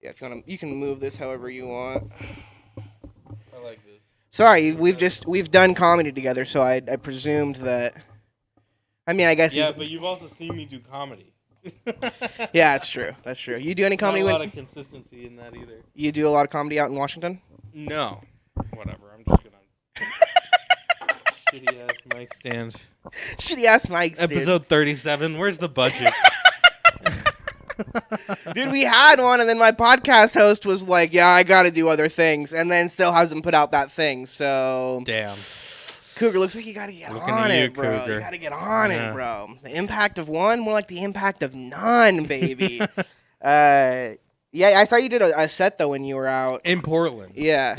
Yeah, if you want to, you can move this however you want. I like this. Sorry, we've done comedy together, so I presumed that. I mean, I guess Yeah, but you've also seen me do comedy. Yeah, that's true. That's true. You do any comedy? Not a lot of consistency in that either. You do a lot of comedy out in Washington? No. Whatever. I'm just gonna shitty ass mic stand. Shitty ass mics, Episode 37. Where's the budget? Dude, we had one, and then my podcast host was like, "Yeah, I got to do other things," and then still hasn't put out that thing. So, damn, Cougar, looks like you got to get on it, bro. Cougar. You got to get on it, bro. The impact of one, more like the impact of none, baby. Yeah, I saw you did a set though when you were out in Portland. Yeah.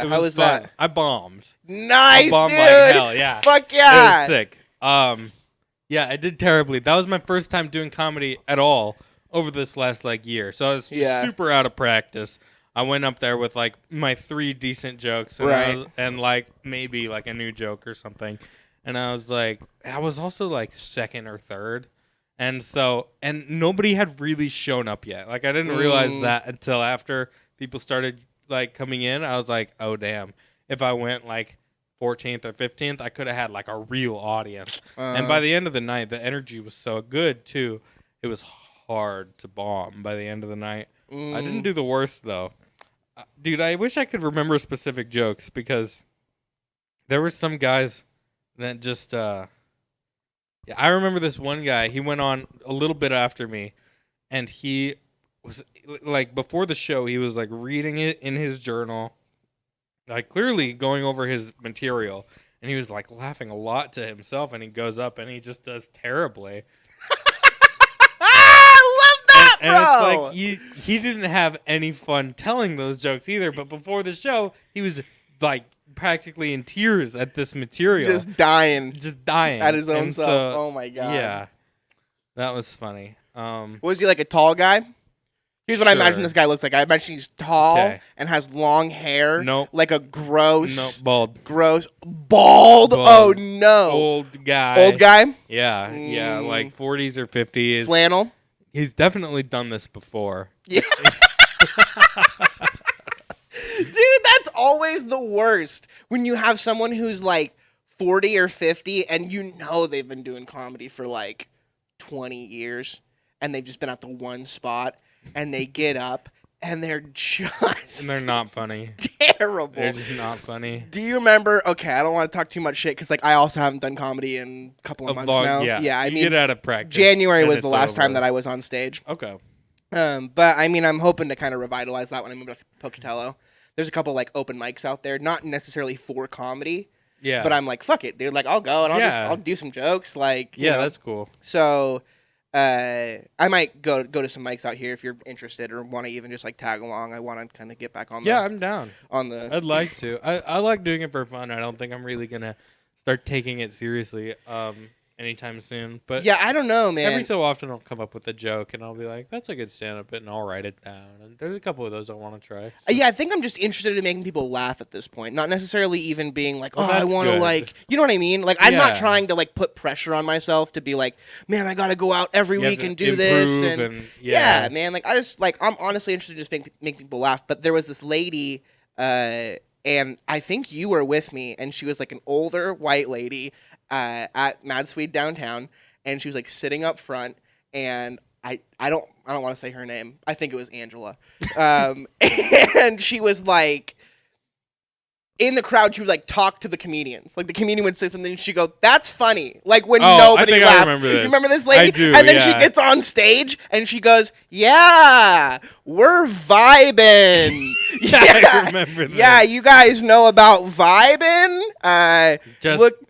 How was fun. that? I bombed. Nice, I bombed dude. like hell. Yeah. Fuck yeah. It was sick. Yeah, I did terribly. That was my first time doing comedy at all over this last year. So I was super out of practice. I went up there with my 3 decent jokes and maybe a new joke or something. And I was also second or third. And nobody had really shown up yet. I didn't realize that until after people started coming in. I was like, oh damn. If I went 14th or 15th, I could have had a real audience. And by the end of the night, the energy was so good too. It was hard to bomb by the end of the night. I didn't do the worst though. Dude, I wish I could remember specific jokes because there were some guys that just I remember this one guy. He went on a little bit after me, and he was before the show, he was reading it in his journal, clearly going over his material, and he was laughing a lot to himself, and he goes up and he just does terribly. I love that, bro. And it's he didn't have any fun telling those jokes either, but before the show, he was practically in tears at this material. Just dying at his own self. Oh my god. Yeah. That was funny. Was he a tall guy? Here's what I imagine this guy looks like. I imagine he's tall and has long hair. Nope. Like a gross. Nope. Bald. Gross. Bald? Oh no. Old guy. Old guy? Yeah. Yeah. 40s or 50s. Flannel? He's definitely done this before. Yeah. Dude, that's always the worst. When you have someone who's 40 or 50 and they've been doing comedy for 20 years and they've just been at the one spot and they get up and they're just... And they're not funny. Terrible. They're just not funny. Do you remember... Okay, I don't want to talk too much shit because I also haven't done comedy in a couple of months now. Yeah, I mean, get out of practice. January was the last time that I was on stage. Okay. But I mean, I'm hoping to kind of revitalize that when I move to Pocatello. There's a couple open mics out there, not necessarily for comedy. Yeah. But I'm fuck it, dude. I'll go and I'll do some jokes. You know. That's cool. So, I might go to some mics out here if you're interested or want to even just tag along. I want to kind of get back on. I'm down. I'd like to. I like doing it for fun. I don't think I'm really gonna start taking it seriously. Anytime soon. But yeah, I don't know, man. Every so often I'll come up with a joke and I'll be like, that's a good stand-up bit, and I'll write it down. And there's a couple of those I want to try. Yeah, I think I'm just interested in making people laugh at this point. Not necessarily even being I want to you know what I mean? I'm not trying to put pressure on myself to be man, I got to go out every week and do this. And yeah, man, I just I'm honestly interested in just make people laugh. But there was this lady, and I think you were with me, and she was an older white lady at Mad Swede downtown, and she was sitting up front, and I don't want to say her name. I think it was Angela. And she was in the crowd, she would talk to the comedians. The comedian would say something and she'd go, "That's funny." When nobody laughed. I remember this. You remember this lady? I do, and then she gets on stage and she goes, "Yeah, we're vibing." I remember this. Yeah, you guys know about vibing? Just look,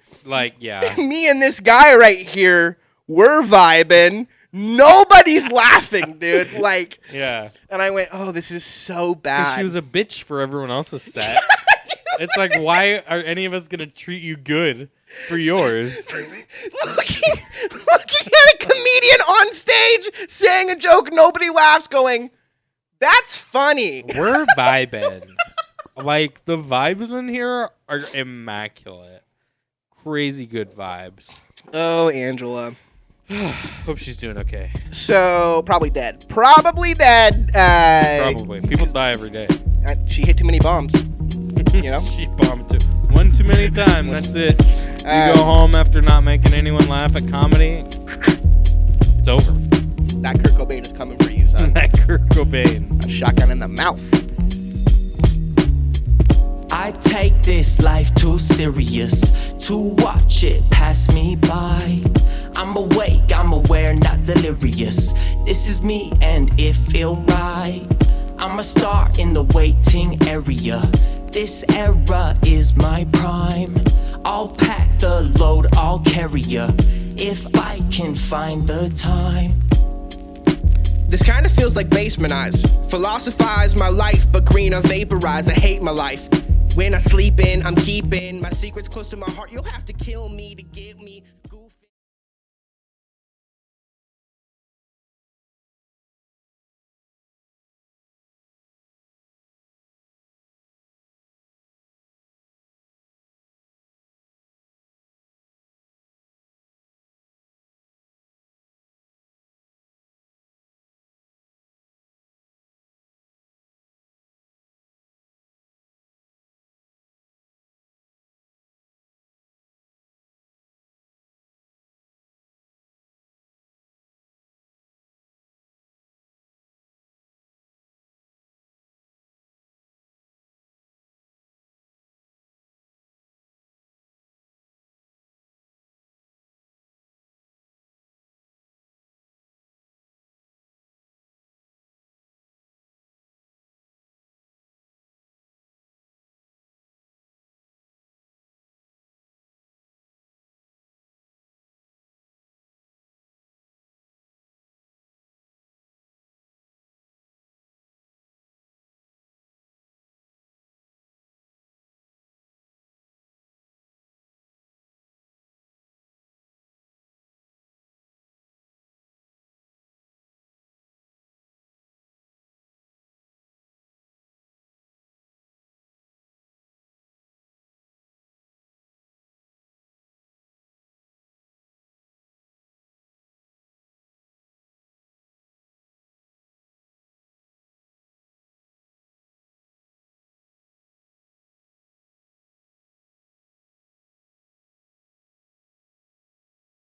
me and this guy right here, we're vibing. Nobody's laughing, dude. Yeah. And I went, "Oh, this is so bad." She was a bitch for everyone else's set. It's why are any of us gonna treat you good for yours? looking at a comedian on stage saying a joke, nobody laughs, going, "That's funny." We're vibing. The vibes in here are immaculate. Crazy good vibes. Oh, Angela. Hope she's doing okay. So, probably dead. Probably dead. Probably. People die every day. She hit too many bombs. You know? She bombed one too many times. That's it. You go home after not making anyone laugh at comedy. It's over. That Kurt Cobain is coming for you, son. That Kurt Cobain. A shotgun in the mouth. I take this life too serious to watch it pass me by. I'm awake, I'm aware, not delirious. This is me and it feel right. I'm a star in the waiting area. This era is my prime. I'll pack the load, I'll carry ya if I can find the time. This kinda feels like basement eyes. Philosophize my life, but green or vaporize. I hate my life. When I sleep in, I'm keeping my secrets close to my heart. You'll have to kill me to get me.